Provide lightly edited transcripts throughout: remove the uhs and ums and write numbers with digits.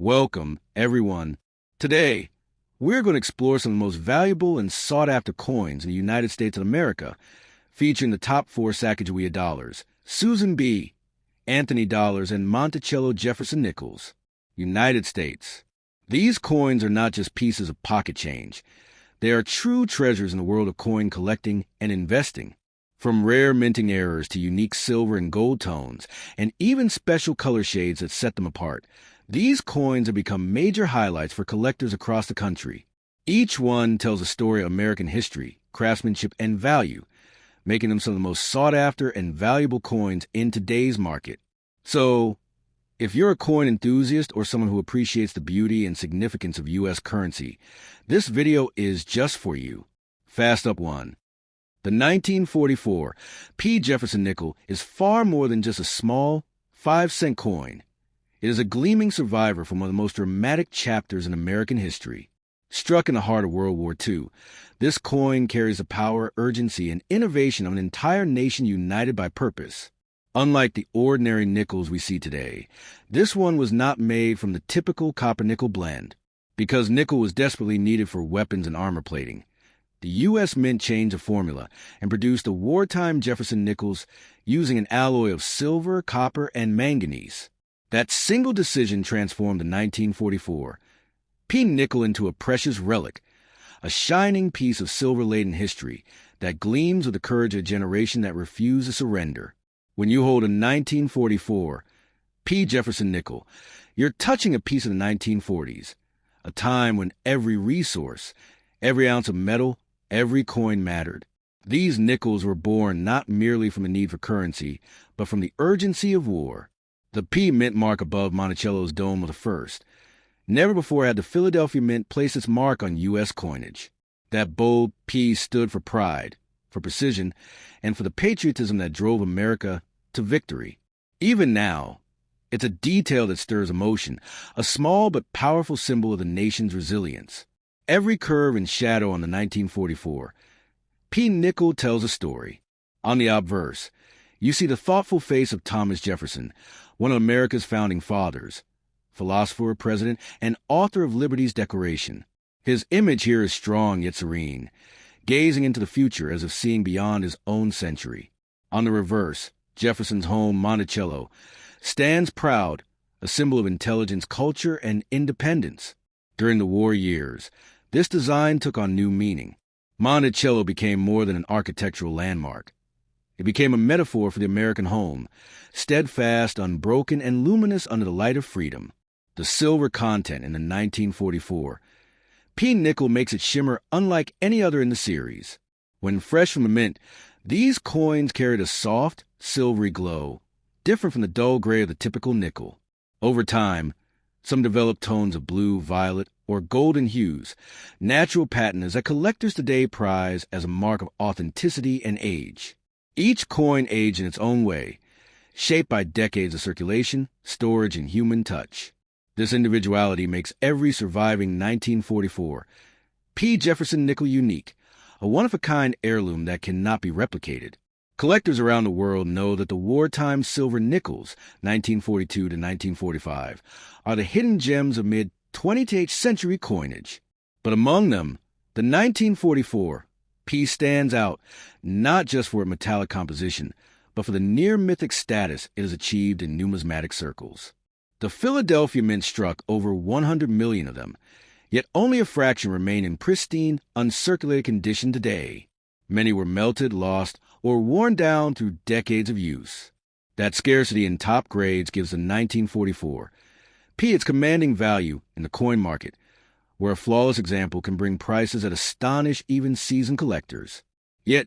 Welcome, everyone. Today, we're going to explore some of the most valuable and sought-after coins in the United States of America, featuring the top 4 Sacagawea dollars, Susan B., Anthony dollars, and Monticello Jefferson nickels. United States. These coins are not just pieces of pocket change. They are true treasures in the world of coin collecting and investing. From rare minting errors to unique silver and gold tones, and even special color shades that set them apart, these coins have become major highlights for collectors across the country. Each one tells a story of American history, craftsmanship, and value, making them some of the most sought-after and valuable coins in today's market. So, if you're a coin enthusiast or someone who appreciates the beauty and significance of U.S. currency, this video is just for you. Fast up one. The 1944 P. Jefferson nickel is far more than just a small 5-cent coin. It is a gleaming survivor from one of the most dramatic chapters in American history. Struck in the heart of World War II, this coin carries the power, urgency, and innovation of an entire nation united by purpose. Unlike the ordinary nickels we see today, this one was not made from the typical copper-nickel blend. Because nickel was desperately needed for weapons and armor plating, the U.S. Mint changed the formula and produced the wartime Jefferson nickels using an alloy of silver, copper, and manganese. That single decision transformed the 1944 P nickel into a precious relic, a shining piece of silver-laden history that gleams with the courage of a generation that refused to surrender. When you hold a 1944 P. Jefferson nickel, you're touching a piece of the 1940s, a time when every resource, every ounce of metal, every coin mattered. These nickels were born not merely from the need for currency, but from the urgency of war. The P mint mark above Monticello's dome was the first. Never before had the Philadelphia Mint placed its mark on U.S. coinage. That bold P stood for pride, for precision, and for the patriotism that drove America to victory. Even now, it's a detail that stirs emotion, a small but powerful symbol of the nation's resilience. Every curve and shadow on the 1944 P nickel tells a story. On the obverse, you see the thoughtful face of Thomas Jefferson, one of America's founding fathers, philosopher, president, and author of Liberty's Declaration. His image here is strong yet serene, gazing into the future as if seeing beyond his own century. On the reverse, Jefferson's home, Monticello, stands proud, a symbol of intelligence, culture, and independence. During the war years, this design took on new meaning. Monticello became more than an architectural landmark. It became a metaphor for the American home, steadfast, unbroken, and luminous under the light of freedom. The silver content in the 1944 P nickel makes it shimmer unlike any other in the series. When fresh from the mint, these coins carried a soft, silvery glow, different from the dull gray of the typical nickel. Over time, some developed tones of blue, violet, or golden hues, natural patinas that collectors today prize as a mark of authenticity and age. Each coin aged in its own way, shaped by decades of circulation, storage, and human touch. This individuality makes every surviving 1944 P. Jefferson nickel unique, a one-of-a-kind heirloom that cannot be replicated. Collectors around the world know that the wartime silver nickels, 1942 to 1945, are the hidden gems of mid-20th century coinage. But among them, the 1944 P stands out not just for its metallic composition, but for the near-mythic status it has achieved in numismatic circles. The Philadelphia Mint struck over 100 million of them, yet only a fraction remain in pristine, uncirculated condition today. Many were melted, lost, or worn down through decades of use. That scarcity in top grades gives the 1944 P its commanding value in the coin market, where a flawless example can bring prices that astonish even seasoned collectors. Yet,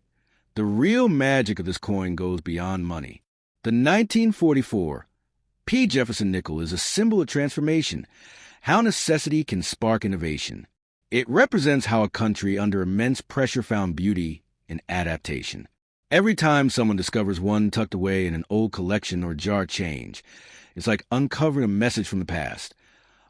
the real magic of this coin goes beyond money. The 1944 P. Jefferson nickel is a symbol of transformation, how necessity can spark innovation. It represents how a country under immense pressure found beauty in adaptation. Every time someone discovers one tucked away in an old collection or jar change, it's like uncovering a message from the past,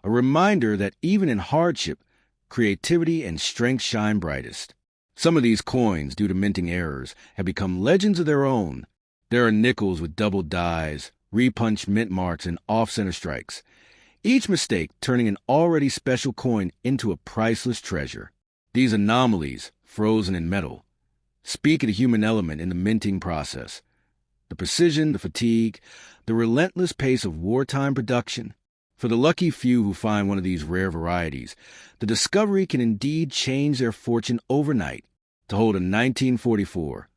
a reminder that even in hardship, creativity and strength shine brightest. Some of these coins, due to minting errors, have become legends of their own. There are nickels with double dies, repunched mint marks, and off-center strikes. each mistake turning an already special coin into a priceless treasure. These anomalies, frozen in metal, speak of the human element in the minting process. The precision, the fatigue, the relentless pace of wartime production. For the lucky few who find one of these rare varieties, the discovery can indeed change their fortune overnight. To hold a 1944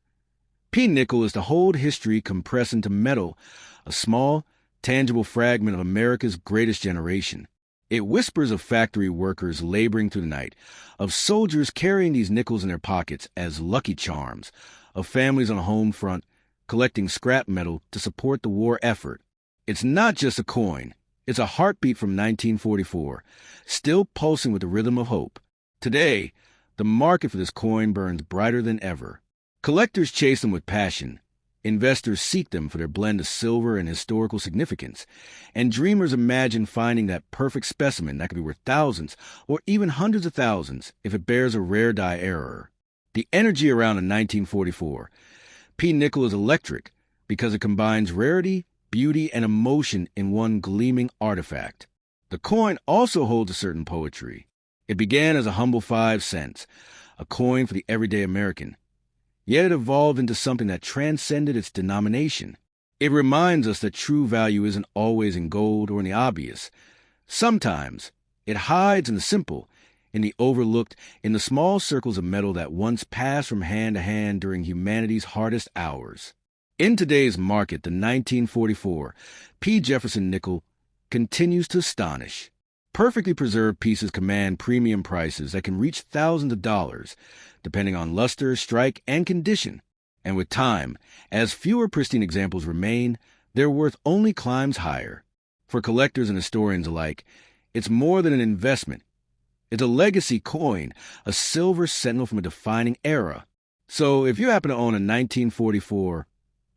P nickel is to hold history compressed into metal, a small, tangible fragment of America's greatest generation. It whispers of factory workers laboring through the night, of soldiers carrying these nickels in their pockets as lucky charms, of families on the home front collecting scrap metal to support the war effort. It's not just a coin. It's a heartbeat from 1944, still pulsing with the rhythm of hope. Today, the market for this coin burns brighter than ever. Collectors chase them with passion. Investors seek them for their blend of silver and historical significance. And dreamers imagine finding that perfect specimen that could be worth thousands or even hundreds of thousands if it bears a rare die error. The energy around a 1944 P nickel is electric because it combines rarity, beauty, and emotion in one gleaming artifact. The coin also holds a certain poetry. It began as a humble 5 cents, a coin for the everyday American. Yet it evolved into something that transcended its denomination. It reminds us that true value isn't always in gold or in the obvious. Sometimes it hides in the simple, in the overlooked, in the small circles of metal that once passed from hand to hand during humanity's hardest hours. In today's market, the 1944 P. Jefferson nickel continues to astonish. Perfectly preserved pieces command premium prices that can reach thousands of dollars, depending on luster, strike, and condition. And with time, as fewer pristine examples remain, their worth only climbs higher. For collectors and historians alike, it's more than an investment. It's a legacy coin, a silver sentinel from a defining era. So if you happen to own a 1944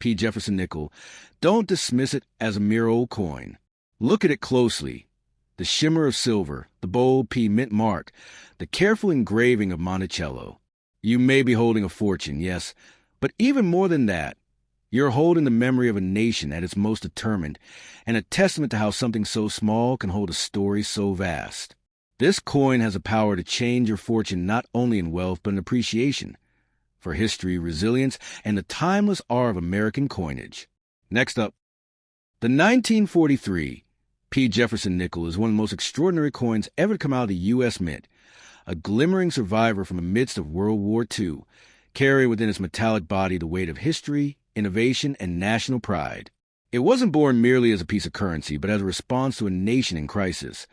P. Jefferson nickel, don't dismiss it as a mere old coin. Look at it closely. The shimmer of silver, the bold P mint mark, the careful engraving of Monticello. You may be holding a fortune, yes, but even more than that, you're holding the memory of a nation at its most determined, and a testament to how something so small can hold a story so vast. This coin has a power to change your fortune not only in wealth but in appreciation for history, resilience, and the timeless awe of American coinage. Next up, the 1943 P. Jefferson nickel is one of the most extraordinary coins ever to come out of the U.S. Mint, a glimmering survivor from the midst of World War II, carrying within its metallic body the weight of history, innovation, and national pride. It wasn't born merely as a piece of currency, but as a response to a nation in crisis,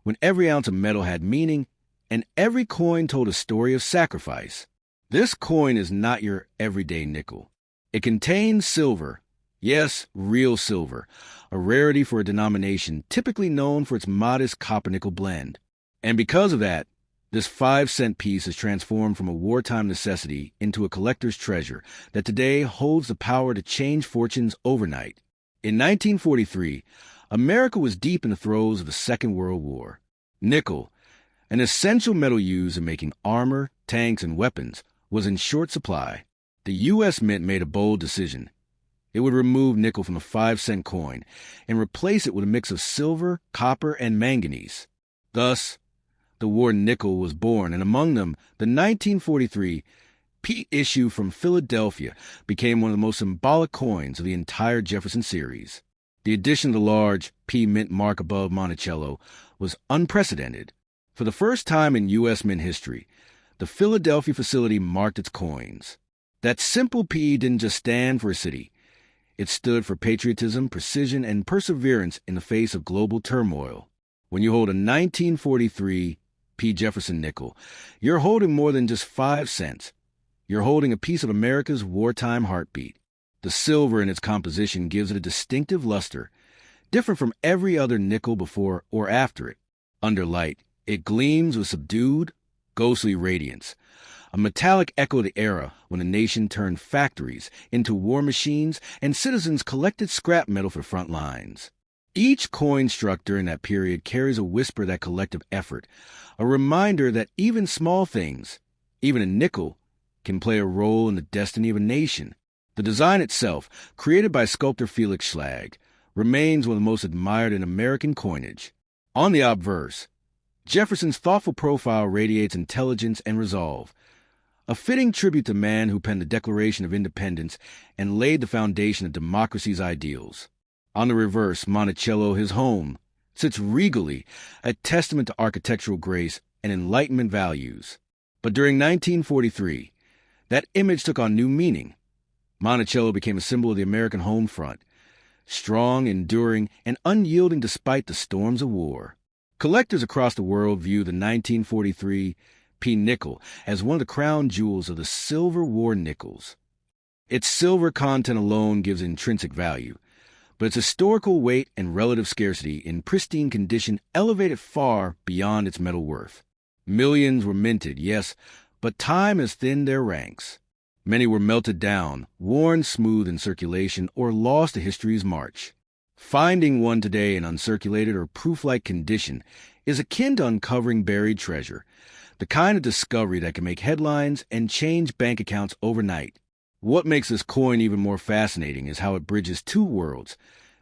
when every ounce of metal had meaning, and every coin told a story of sacrifice. This coin is not your everyday nickel. It contains silver, yes, real silver, a rarity for a denomination typically known for its modest copper-nickel blend. And because of that, this 5-cent piece is transformed from a wartime necessity into a collector's treasure that today holds the power to change fortunes overnight. In 1943, America was deep in the throes of the Second World War. Nickel, an essential metal used in making armor, tanks, and weapons, was in short supply. The U.S. Mint made a bold decision. It would remove nickel from the 5-cent coin and replace it with a mix of silver, copper, and manganese. Thus, the war nickel was born, and among them, the 1943 P issue from Philadelphia became one of the most symbolic coins of the entire Jefferson series. The addition of the large P mint mark above Monticello was unprecedented. For the first time in U.S. Mint history, the Philadelphia facility marked its coins. That simple P didn't just stand for a city. It stood for patriotism, precision, and perseverance in the face of global turmoil. When you hold a 1943 P. Jefferson nickel, you're holding more than just 5 cents. You're holding a piece of America's wartime heartbeat. The silver in its composition gives it a distinctive luster, different from every other nickel before or after it. Under light, it gleams with subdued, ghostly radiance, a metallic echo of the era when the nation turned factories into war machines and citizens collected scrap metal for front lines. Each coin struck during that period carries a whisper of that collective effort, a reminder that even small things, even a nickel, can play a role in the destiny of a nation. The design itself, created by sculptor Felix Schlag, remains one of the most admired in American coinage. On the obverse, Jefferson's thoughtful profile radiates intelligence and resolve, a fitting tribute to the man who penned the Declaration of Independence and laid the foundation of democracy's ideals. On the reverse, Monticello, his home, sits regally, a testament to architectural grace and Enlightenment values. But during 1943, that image took on new meaning. Monticello became a symbol of the American home front, strong, enduring, and unyielding despite the storms of war. Collectors across the world view the 1943 P nickel as one of the crown jewels of the Silver War nickels. Its silver content alone gives intrinsic value, but its historical weight and relative scarcity in pristine condition elevate it far beyond its metal worth. Millions were minted, yes, but time has thinned their ranks. Many were melted down, worn smooth in circulation, or lost to history's march. Finding one today in uncirculated or proof-like condition is akin to uncovering buried treasure, the kind of discovery that can make headlines and change bank accounts overnight. What makes this coin even more fascinating is how it bridges two worlds,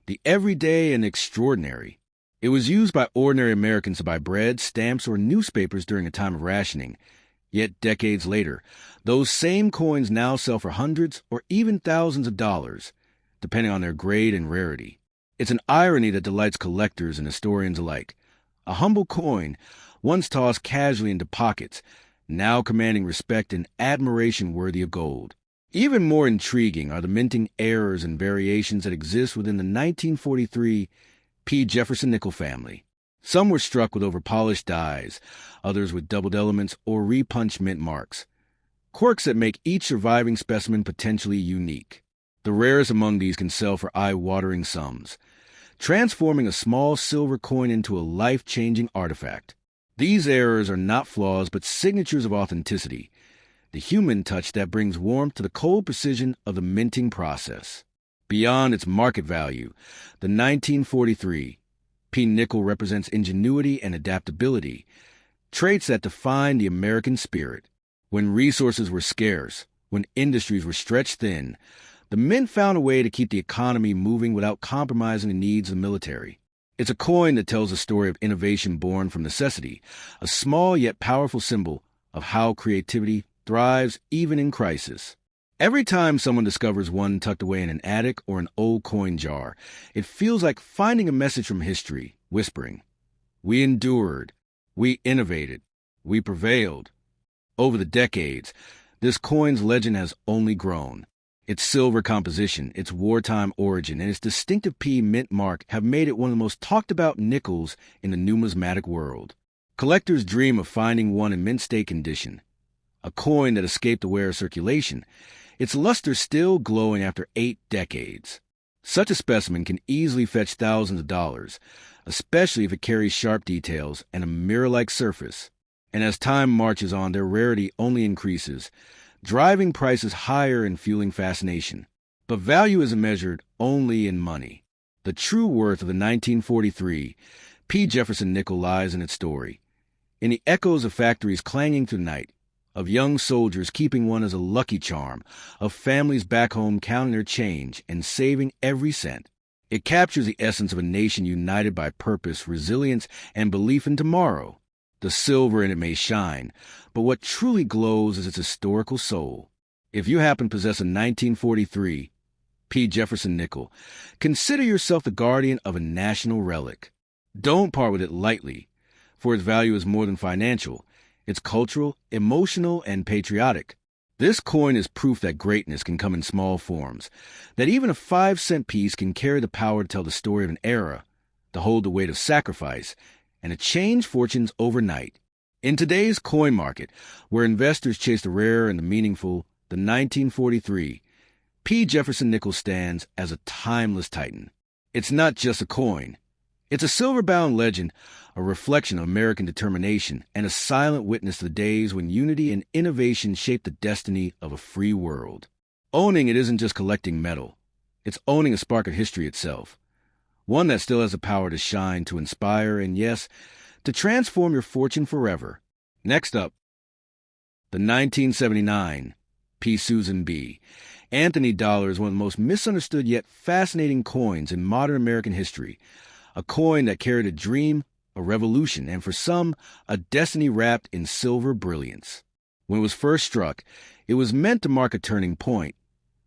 the everyday and extraordinary. It was used by ordinary Americans to buy bread, stamps, or newspapers during a time of rationing. Yet decades later, those same coins now sell for hundreds or even thousands of dollars, depending on their grade and rarity. It's an irony that delights collectors and historians alike. A humble coin, once tossed casually into pockets, now commanding respect and admiration worthy of gold. Even more intriguing are the minting errors and variations that exist within the 1943 P. Jefferson nickel family. Some were struck with overpolished dies, others with doubled elements or repunched mint marks, quirks that make each surviving specimen potentially unique. The rarest among these can sell for eye-watering sums, transforming a small silver coin into a life-changing artifact. These errors are not flaws but signatures of authenticity, the human touch that brings warmth to the cold precision of the minting process. Beyond its market value, the 1943 P nickel represents ingenuity and adaptability, traits that define the American spirit. When resources were scarce, when industries were stretched thin, the mint found a way to keep the economy moving without compromising the needs of the military. It's a coin that tells a story of innovation born from necessity, a small yet powerful symbol of how creativity thrives even in crisis. Every time someone discovers one tucked away in an attic or an old coin jar, it feels like finding a message from history, whispering, "We endured, we innovated, we prevailed." Over the decades, this coin's legend has only grown. Its silver composition, its wartime origin, and its distinctive P mint mark have made it one of the most talked-about nickels in the numismatic world. Collectors dream of finding one in mint state condition, a coin that escaped the wearer's circulation, its luster still glowing after 8 decades. Such a specimen can easily fetch thousands of dollars, especially if it carries sharp details and a mirror-like surface. And as time marches on, their rarity only increases, driving prices higher and fueling fascination. But value isn't measured only in money. The true worth of the 1943 P. Jefferson nickel lies in its story, in the echoes of factories clanging through the night, of young soldiers keeping one as a lucky charm, of families back home counting their change and saving every cent. It captures the essence of a nation united by purpose, resilience, and belief in tomorrow. The silver in it may shine, but what truly glows is its historical soul. If you happen to possess a 1943 P. Jefferson nickel, consider yourself the guardian of a national relic. Don't part with it lightly, for its value is more than financial. It's cultural, emotional, and patriotic. This coin is proof that greatness can come in small forms, that even a 5-cent piece can carry the power to tell the story of an era, to hold the weight of sacrifice, and to change fortunes overnight. In today's coin market, where investors chase the rare and the meaningful, the 1943 P. Jefferson nickel stands as a timeless titan. It's not just a coin. It's a silver-bound legend, a reflection of American determination, and a silent witness to the days when unity and innovation shaped the destiny of a free world. Owning it isn't just collecting metal. It's owning a spark of history itself, one that still has the power to shine, to inspire, and yes, to transform your fortune forever. Next up, the 1979 P. Susan B. Anthony dollar is one of the most misunderstood yet fascinating coins in modern American history, a coin that carried a dream, a revolution, and for some, a destiny wrapped in silver brilliance. When it was first struck, it was meant to mark a turning point,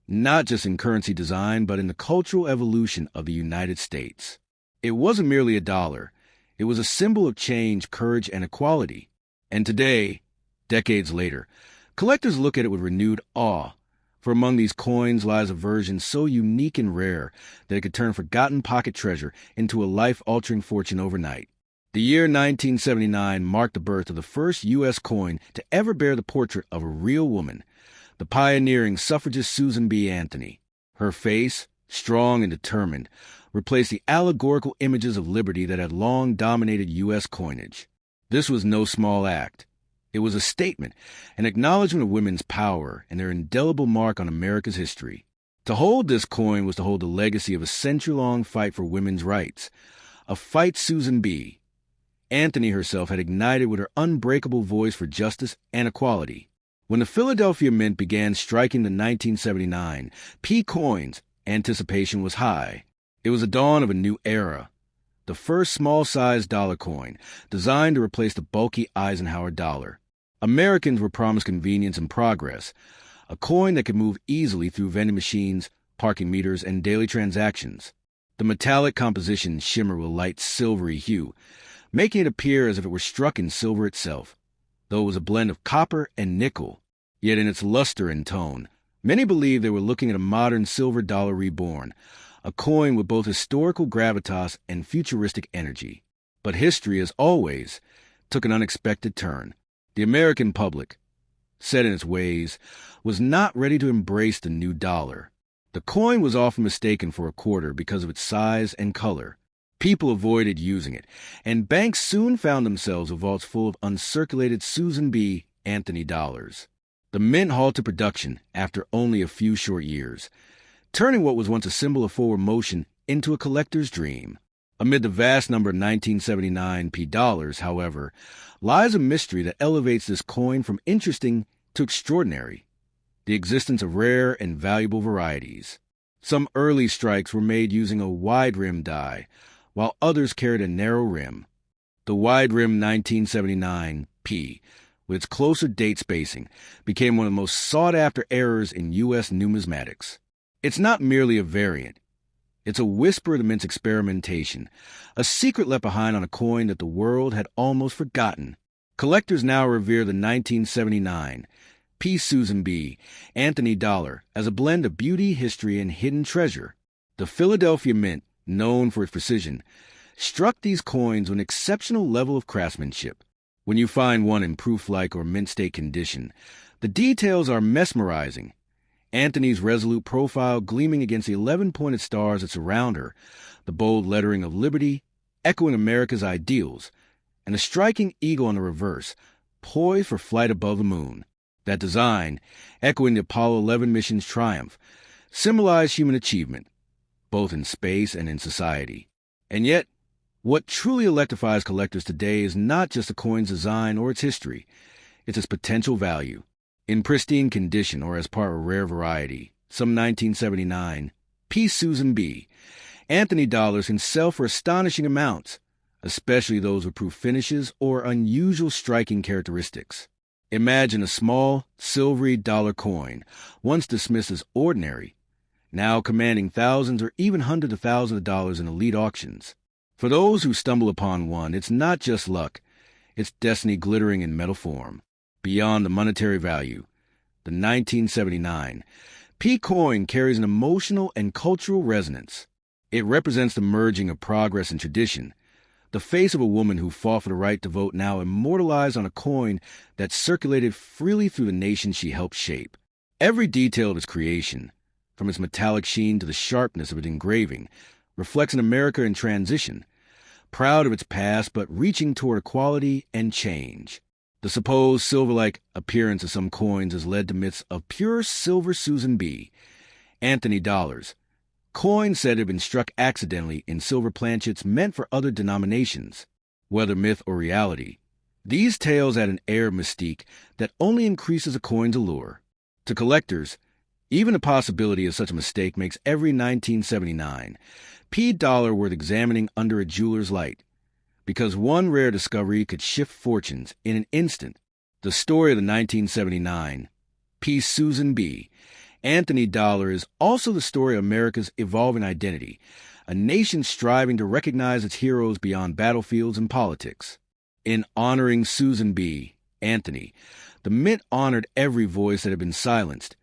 not just in currency design, but in the cultural evolution of the United States. It wasn't merely a dollar. It was a symbol of change, courage, and equality. And today, decades later, collectors look at it with renewed awe, for among these coins lies a version so unique and rare that it could turn forgotten pocket treasure into a life-altering fortune overnight. The year 1979 marked the birth of the first U.S. coin to ever bear the portrait of a real woman, the pioneering suffragist Susan B. Anthony. Her face, strong and determined, replaced the allegorical images of liberty that had long dominated U.S. coinage. This was no small act. It was a statement, an acknowledgement of women's power and their indelible mark on America's history. To hold this coin was to hold the legacy of a century-long fight for women's rights, a fight Susan B. Anthony herself had ignited with her unbreakable voice for justice and equality. When the Philadelphia Mint began striking the 1979 P coins, anticipation was high. It was the dawn of a new era. The first small-sized dollar coin, designed to replace the bulky Eisenhower dollar. Americans were promised convenience and progress, a coin that could move easily through vending machines, parking meters, and daily transactions. The metallic composition shimmered with a light silvery hue, making it appear as if it were struck in silver itself, though it was a blend of copper and nickel. Yet in its luster and tone, many believed they were looking at a modern silver dollar reborn, a coin with both historical gravitas and futuristic energy. But history, as always, took an unexpected turn. The American public, set in its ways, was not ready to embrace the new dollar. The coin was often mistaken for a quarter because of its size and color. People avoided using it, and banks soon found themselves with vaults full of uncirculated Susan B. Anthony dollars. The mint halted production after only a few short years, turning what was once a symbol of forward motion into a collector's dream. Amid the vast number of 1979 P dollars, however, lies a mystery that elevates this coin from interesting to extraordinary: the existence of rare and valuable varieties. Some early strikes were made using a wide-rim die, while others carried a narrow rim. The wide-rim 1979 P, with its closer date spacing, became one of the most sought-after errors in U.S. numismatics. It's not merely a variant. It's a whisper of the mint's experimentation, a secret left behind on a coin that the world had almost forgotten. Collectors now revere the 1979 P. Susan B. Anthony dollar as a blend of beauty, history, and hidden treasure. The Philadelphia Mint, known for its precision, struck these coins with an exceptional level of craftsmanship. When you find one in proof-like or mint-state condition, the details are mesmerizing. Anthony's resolute profile gleaming against the 11-pointed stars that surround her, the bold lettering of liberty, echoing America's ideals, and a striking eagle on the reverse, poised for flight above the moon. That design, echoing the Apollo 11 mission's triumph, symbolized human achievement, both in space and in society. And yet, what truly electrifies collectors today is not just the coin's design or its history, it's its potential value. In pristine condition or as part of a rare variety, some 1979 P. Susan B. Anthony dollars can sell for astonishing amounts, especially those with proof finishes or unusual striking characteristics. Imagine a small, silvery dollar coin, once dismissed as ordinary, now commanding thousands or even hundreds of thousands of dollars in elite auctions. For those who stumble upon one, it's not just luck, it's destiny glittering in metal form. Beyond the monetary value, the 1979 P coin carries an emotional and cultural resonance. It represents the merging of progress and tradition, the face of a woman who fought for the right to vote now immortalized on a coin that circulated freely through the nation she helped shape. Every detail of its creation, from its metallic sheen to the sharpness of its engraving, reflects an America in transition, proud of its past but reaching toward equality and change. The supposed silver-like appearance of some coins has led to myths of pure silver Susan B. Anthony dollars. Coins said have been struck accidentally in silver planchets meant for other denominations. Whether myth or reality, these tales add an air of mystique that only increases a coin's allure. To collectors, even the possibility of such a mistake makes every 1979 P dollar worth examining under a jeweler's light. because one rare discovery could shift fortunes in an instant. The story of the 1979 piece Susan B. Anthony Dollar is also the story of America's evolving identity, a nation striving to recognize its heroes beyond battlefields and politics. In honoring Susan B. Anthony, the Mint honored every voice that had been silenced,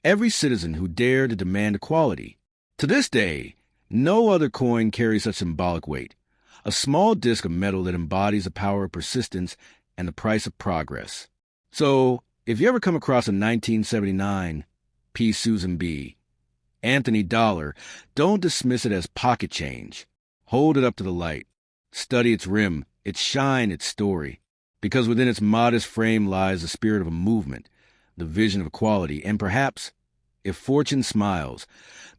every citizen who dared to demand equality. To this day, no other coin carries such symbolic weight, a small disc of metal that embodies the power of persistence and the price of progress. So, if you ever come across a 1979 piece Susan B. Anthony Dollar, don't dismiss it as pocket change. Hold it up to the light. Study its rim, its shine, its story, because within its modest frame lies the spirit of a movement, the vision of equality, and perhaps, if fortune smiles,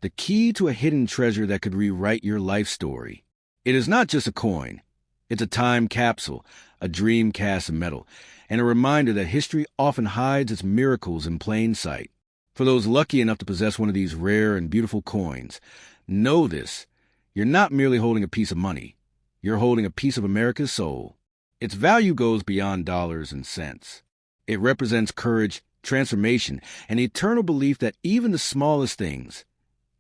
the key to a hidden treasure that could rewrite your life story. It is not just a coin. It's a time capsule, a dream cast of metal, and a reminder that history often hides its miracles in plain sight. For those lucky enough to possess one of these rare and beautiful coins, know this: you're not merely holding a piece of money. You're holding a piece of America's soul. Its value goes beyond dollars and cents. It represents courage, transformation, and the eternal belief that even the smallest things,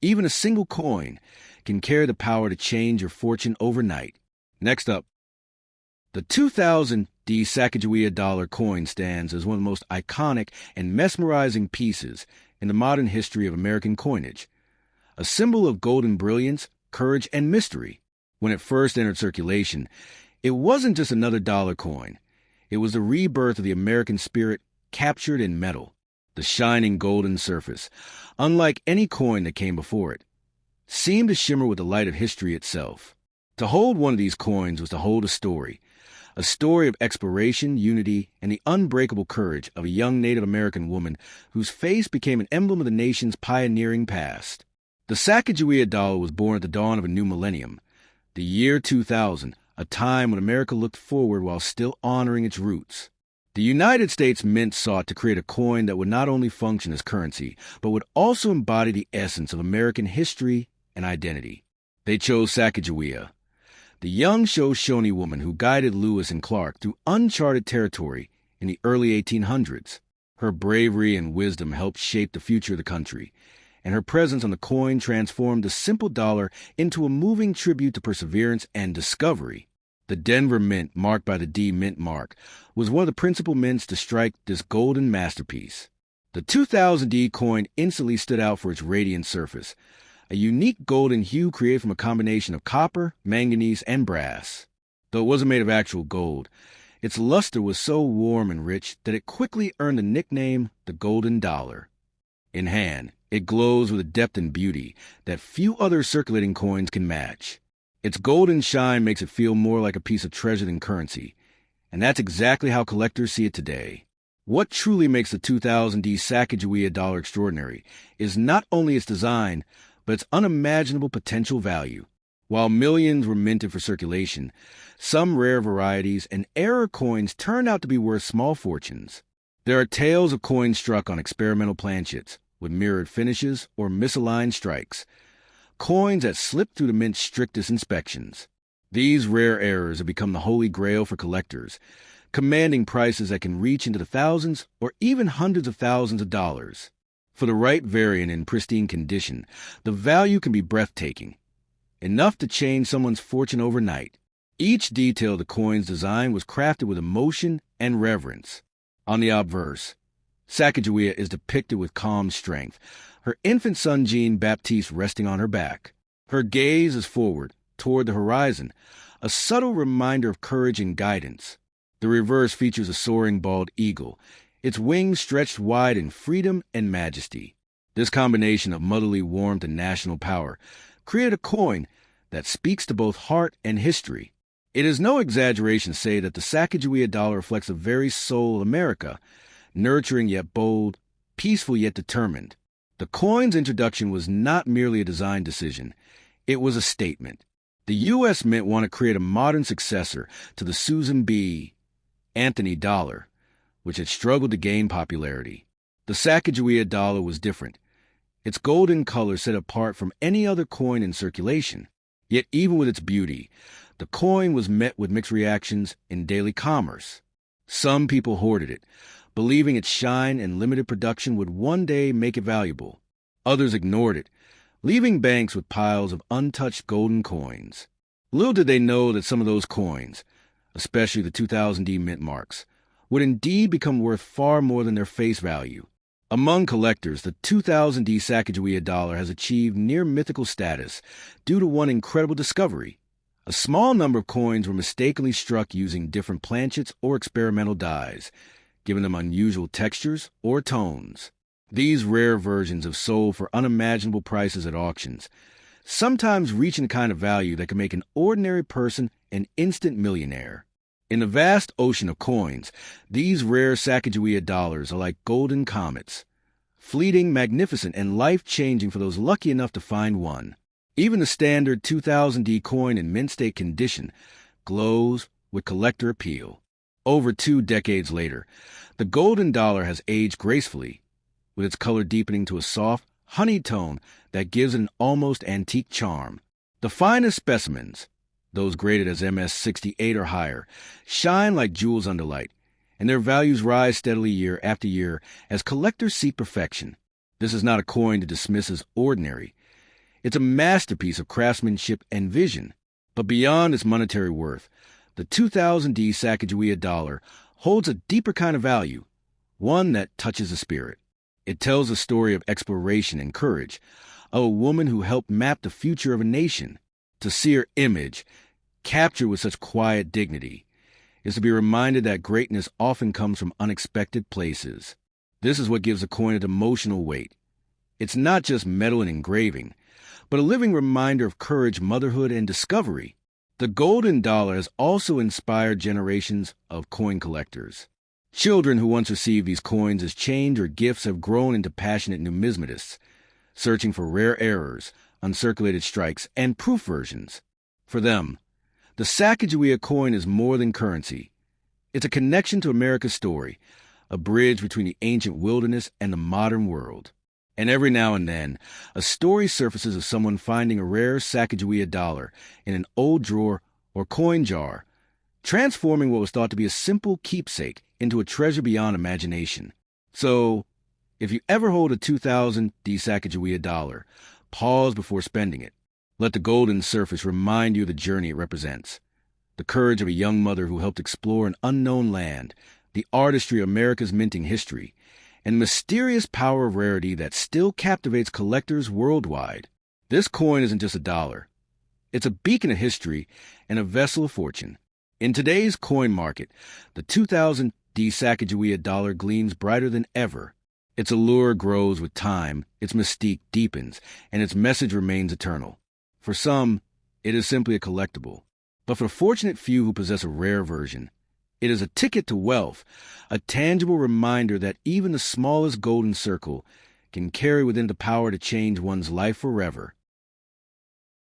even a single coin, can carry the power to change your fortune overnight. Next up, the 2000 Sacagawea dollar coin stands as one of the most iconic and mesmerizing pieces in the modern history of American coinage, a symbol of golden brilliance, courage, and mystery. When it first entered circulation, it wasn't just another dollar coin. It was the rebirth of the American spirit captured in metal. The shining golden surface, unlike any coin that came before it, seemed to shimmer with the light of history itself. To hold one of these coins was to hold a story of exploration, unity, and the unbreakable courage of a young Native American woman whose face became an emblem of the nation's pioneering past. The Sacagawea dollar was born at the dawn of a new millennium, the year 2000, a time when America looked forward while still honoring its roots. The United States Mint sought to create a coin that would not only function as currency, but would also embody the essence of American history and identity. They chose Sacagawea, the young Shoshone woman who guided Lewis and Clark through uncharted territory in the early 1800s. Her bravery and wisdom helped shape the future of the country, and her presence on the coin transformed the simple dollar into a moving tribute to perseverance and discovery. The Denver Mint, marked by the D Mint mark, was one of the principal mints to strike this golden masterpiece. The 2000 D coin instantly stood out for its radiant surface, a unique golden hue created from a combination of copper, manganese, and brass. Though it wasn't made of actual gold, its luster was so warm and rich that it quickly earned the nickname the Golden Dollar. In hand, it glows with a depth and beauty that few other circulating coins can match. Its golden shine makes it feel more like a piece of treasure than currency, and that's exactly how collectors see it today. What truly makes the 2000 D Sacagawea dollar extraordinary is not only its design, but its unimaginable potential value. While millions were minted for circulation, some rare varieties and error coins turned out to be worth small fortunes. There are tales of coins struck on experimental planchets with mirrored finishes or misaligned strikes, coins that slipped through the mint's strictest inspections. These rare errors have become the holy grail for collectors, commanding prices that can reach into the thousands or even hundreds of thousands of dollars. For the right variant in pristine condition, the value can be breathtaking, enough to change someone's fortune overnight. Each detail of the coin's design was crafted with emotion and reverence. On the obverse, Sacagawea is depicted with calm strength, her infant son Jean-Baptiste resting on her back. Her gaze is forward, toward the horizon, a subtle reminder of courage and guidance. The reverse features a soaring bald eagle, its wings stretched wide in freedom and majesty. This combination of motherly warmth and national power created a coin that speaks to both heart and history. It is no exaggeration to say that the Sacagawea dollar reflects the very soul of America, nurturing yet bold, peaceful yet determined. The coin's introduction was not merely a design decision. It was a statement. The U.S. Mint wanted to create a modern successor to the Susan B. Anthony dollar, which had struggled to gain popularity. The Sacagawea dollar was different. Its golden color set it apart from any other coin in circulation. Yet even with its beauty, The coin was met with mixed reactions in daily commerce. Some people hoarded it, believing its shine and limited production would one day make it valuable. Others ignored it, leaving banks with piles of untouched golden coins. Little did they know that some of those coins, especially the 2000D mint marks, would indeed become worth far more than their face value. Among collectors, the 2000D Sacagawea dollar has achieved near mythical status due to one incredible discovery. A small number of coins were mistakenly struck using different planchets or experimental dyes, giving them unusual textures or tones. These rare versions have sold for unimaginable prices at auctions, sometimes reaching a kind of value that can make an ordinary person an instant millionaire. In the vast ocean of coins, these rare Sacagawea dollars are like golden comets, fleeting, magnificent, and life-changing for those lucky enough to find one. Even the standard 2000D coin in mint state condition glows with collector appeal. Over 2 decades later, the golden dollar has aged gracefully, with its color deepening to a soft, honeyed tone that gives it an almost antique charm. The finest specimens, those graded as MS-68 or higher, shine like jewels under light, and their values rise steadily year after year as collectors seek perfection. This is not a coin to dismiss as ordinary. It's a masterpiece of craftsmanship and vision. But beyond its monetary worth, the 2000D Sacagawea dollar holds a deeper kind of value, one that touches the spirit. It tells a story of exploration and courage, of a woman who helped map the future of a nation. To see her image, captured with such quiet dignity, is to be reminded that greatness often comes from unexpected places. This is what gives a coin an emotional weight. It's not just metal and engraving, but a living reminder of courage, motherhood, and discovery. The golden dollar has also inspired generations of coin collectors. Children who once received these coins as change or gifts have grown into passionate numismatists, searching for rare errors, uncirculated strikes, and proof versions. For them, the Sacagawea coin is more than currency. It's a connection to America's story, a bridge between the ancient wilderness and the modern world. And every now and then, a story surfaces of someone finding a rare Sacagawea dollar in an old drawer or coin jar, transforming what was thought to be a simple keepsake into a treasure beyond imagination. So, if you ever hold a 2000D Sacagawea dollar, pause before spending it. Let the golden surface remind you of the journey it represents. The courage of a young mother who helped explore an unknown land, the artistry of America's minting history, and the mysterious power of rarity that still captivates collectors worldwide. This coin isn't just a dollar. It's a beacon of history and a vessel of fortune. In today's coin market, the 2000D Sacagawea dollar gleams brighter than ever. Its allure grows with time, its mystique deepens, and its message remains eternal. For some, it is simply a collectible. But for the fortunate few who possess a rare version, it is a ticket to wealth, a tangible reminder that even the smallest golden circle can carry within it the power to change one's life forever.